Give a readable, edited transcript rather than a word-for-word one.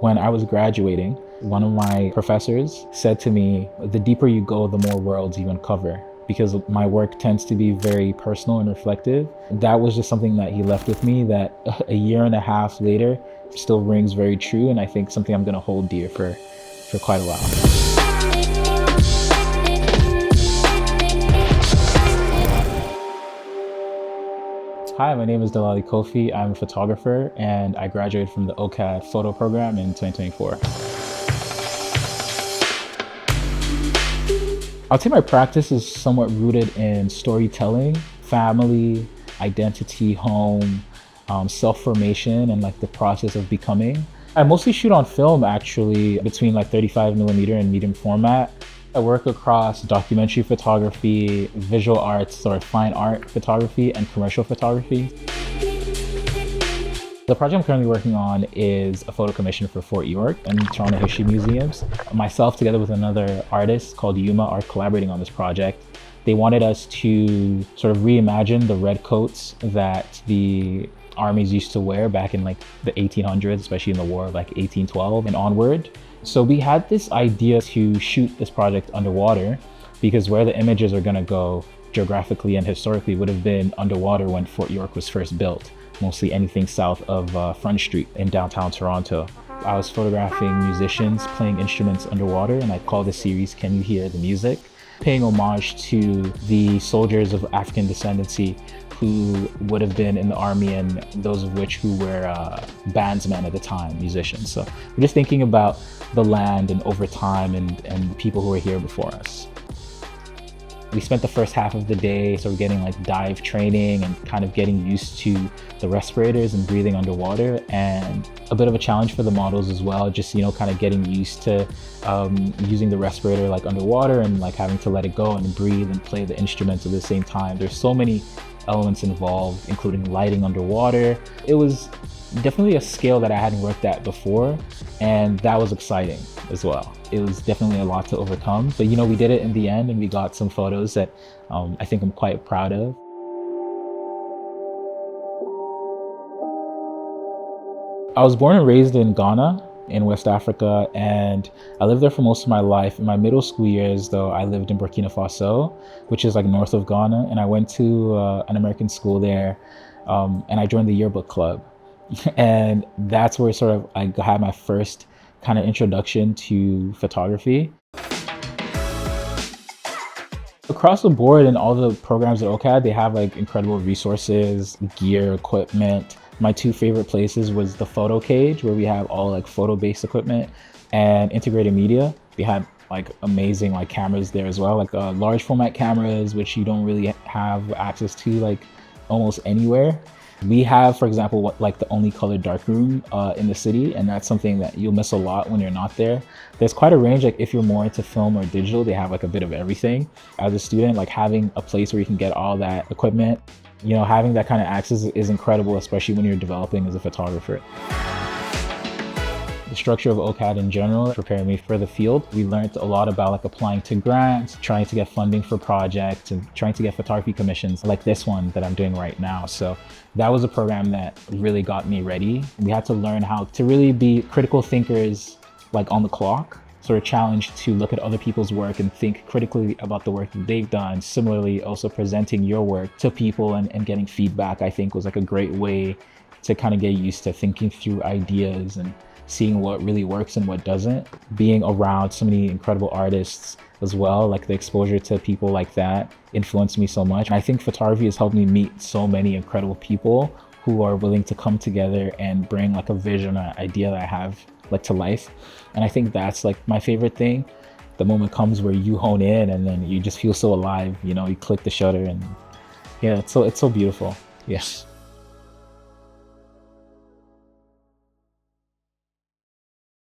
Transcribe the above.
When I was graduating, one of my professors said to me, the deeper you go, the more worlds you uncover. Because my work tends to be very personal and reflective. That was just something that he left with me that a year and a half later still rings very true, and I think something I'm gonna hold dear for quite a while. Hi, my name is Delali Cofie. I'm a photographer and I graduated from the OCAD photo program in 2024. I'll say my practice is somewhat rooted in storytelling, family, identity, home, self-formation, and like the process of becoming. I mostly shoot on film actually, between like 35mm and medium format. I work across documentary photography, visual arts or fine art photography, and commercial photography. The project I'm currently working on is a photo commission for Fort York and Toronto History Museums. Myself, together with another artist called Yuma, are collaborating on this project. They wanted us to sort of reimagine the red coats that the armies used to wear back in like the 1800s, especially in the war of like 1812 and onward. So we had this idea to shoot this project underwater because where the images are gonna go geographically and historically would have been underwater when Fort York was first built, mostly anything south of Front Street in downtown Toronto. I was photographing musicians playing instruments underwater, and I call this series Can You Hear the Music? Paying homage to the soldiers of African descendancy who would have been in the army, and those of which who were bandsmen at the time, musicians. So we're just thinking about the land and over time and people who were here before us. We spent the first half of the day sort of getting like dive training and kind of getting used to the respirators and breathing underwater, and a bit of a challenge for the models as well, just, you know, kind of getting used to using the respirator like underwater and like having to let it go and breathe and play the instruments at the same time. There's so many elements involved, including lighting underwater. It was definitely a scale that I hadn't worked at before, and that was exciting as well. It was definitely a lot to overcome, but you know, we did it in the end and we got some photos that I think I'm quite proud of. I was born and raised in Ghana in West Africa, and I lived there for most of my life. In my middle school years though, I lived in Burkina Faso, which is like north of Ghana, and I went to an American school there, and I joined the yearbook club. And that's where sort of I had my first kind of introduction to photography. Across the board in all the programs at OCAD, they have like incredible resources, gear, equipment. My two favorite places was the photo cage, where we have all like photo-based equipment, and integrated media. We had like amazing like cameras there as well, like large format cameras, which you don't really have access to like almost anywhere. We have, for example, like the only colored darkroom in the city, and that's something that you'll miss a lot when you're not there. There's quite a range, like if you're more into film or digital, they have like a bit of everything. As a student, like having a place where you can get all that equipment, you know, having that kind of access is incredible, especially when you're developing as a photographer. The structure of OCAD in general prepared me for the field. We learned a lot about like applying to grants, trying to get funding for projects, and trying to get photography commissions like this one that I'm doing right now. So that was a program that really got me ready. We had to learn how to really be critical thinkers like on the clock, sort of challenged to look at other people's work and think critically about the work that they've done. Similarly, also presenting your work to people and getting feedback, I think was like a great way to kind of get used to thinking through ideas and seeing what really works and what doesn't. Being around so many incredible artists as well, like the exposure to people like that influenced me so much. And I think photography has helped me meet so many incredible people who are willing to come together and bring like a vision or idea that I have like to life. And I think that's like my favorite thing. The moment comes where you hone in and then you just feel so alive, you know, you click the shutter and yeah, it's so beautiful. Yes.